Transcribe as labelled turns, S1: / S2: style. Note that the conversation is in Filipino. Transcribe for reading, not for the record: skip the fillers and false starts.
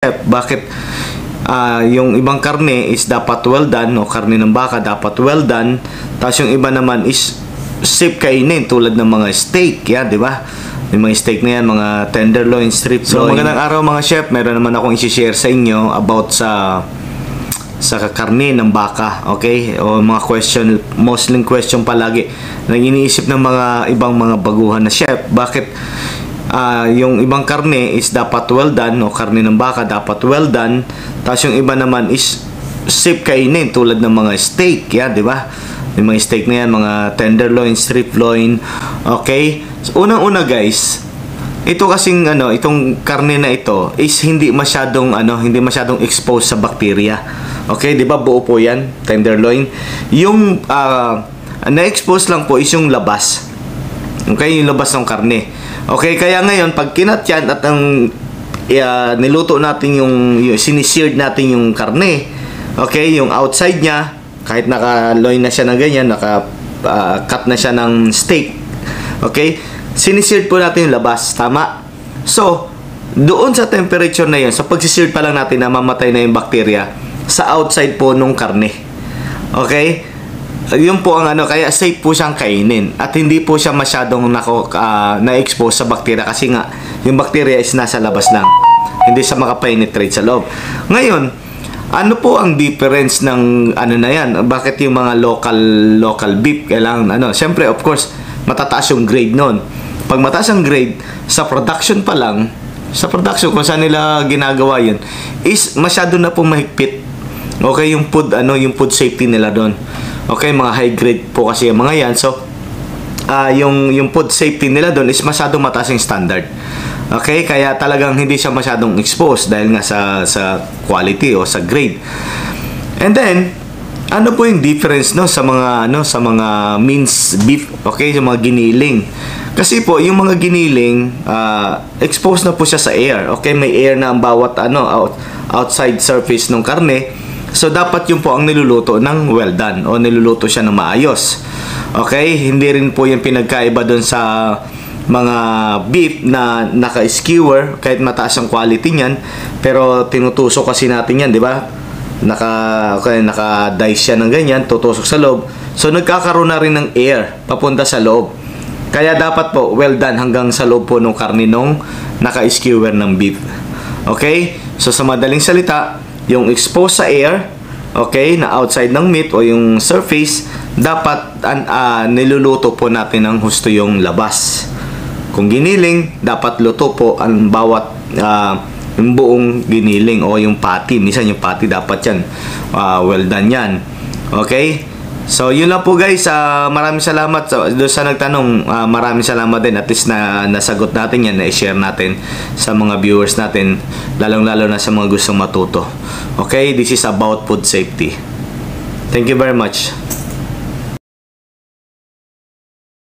S1: Bakit yung ibang karne is dapat well done o karne ng baka dapat well done, tapos yung iba naman is safe kainin tulad ng mga steak, yan, di ba? Yung mga steak na yan, mga tenderloin, strip loin. So magandang araw mga chef, meron naman akong i-share sa inyo about sa karne ng baka, okay? O mga question, mostly question palagi na iniisip ng mga ibang mga baguhan na chef, bakit yung ibang karne is dapat well done o karne ng baka dapat well done, tapos yung iba naman is safe kainin tulad ng mga steak, yan, di ba? Yung mga steak na yan, mga tenderloin, strip loin, okay? So, unang-una guys, ito kasing itong karne na ito is hindi masyadong exposed sa bacteria. Okay, 'di ba? Buo po 'yan, tenderloin. Yung na-expose lang po is yung labas. Okay, yung labas ng karne. Okay, kaya ngayon pag kinat yan at ang niluto natin yung siniseared natin yung karne. Okay, yung outside niya kahit naka-loin na siya ng ganyan, naka-cut na siya ng steak. Okay? Siniseared po natin yung labas, tama? So, doon sa temperature na yun, sa pagsiseared pa lang natin na mamatay na yung bacteria sa outside po nung karne. Okay? Yun po ang kaya safe po siyang kainin at hindi po siya masyadong na-expose sa bacteria kasi nga yung bacteria is nasa labas lang. Hindi siya makapenetrate sa loob. Ngayon, ano po ang difference ng na yan? Bakit yung mga local beef kailangan Siyempre, of course, matataas yung grade nun. Pag mataas ang grade, sa production pa lang, kung saan nila ginagawa yun, is masyado na po mahigpit. Okay, yung food safety nila doon. Okay, mga high grade po kasi yung mga yan. So, yung food safety nila doon is masyado mataas yung standard. Okay, kaya talagang hindi siya masyadong exposed dahil nga sa quality o sa grade. And then, ano po yung difference sa mga minced beef, okay, yung mga giniling. Kasi po yung mga giniling exposed na po siya sa air. Okay, may air na ang bawat outside surface ng karne. So dapat yun po ang niluluto ng well done o niluluto siya ng maayos. Okay, hindi rin po yung pinagkaiba doon sa mga beef na naka-skewer kahit mataas ang quality niyan, pero tinutusok kasi natin yan, di ba? Naka-dice siya ng ganyan, tutusok sa loob. So nagkakaroon na rin ng air papunta sa loob. Kaya dapat po well done hanggang sa loob po ng karne nung naka-skewer ng beef. Okay? So sa madaling salita, yung exposed sa air, okay, na outside ng meat o yung surface, dapat niluluto po natin ng husto yung labas. Kung giniling, dapat luto po ang bawat yung buong giniling o yung patty. Minsan yung patty dapat yan well done yan. Okay? So yun lang po guys, maraming salamat doon sa nagtanong, maraming salamat din, at least na nasagot natin yan, na-share natin sa mga viewers natin, lalong-lalo na sa mga gustong matuto. Okay, this is about food safety. Thank you very much.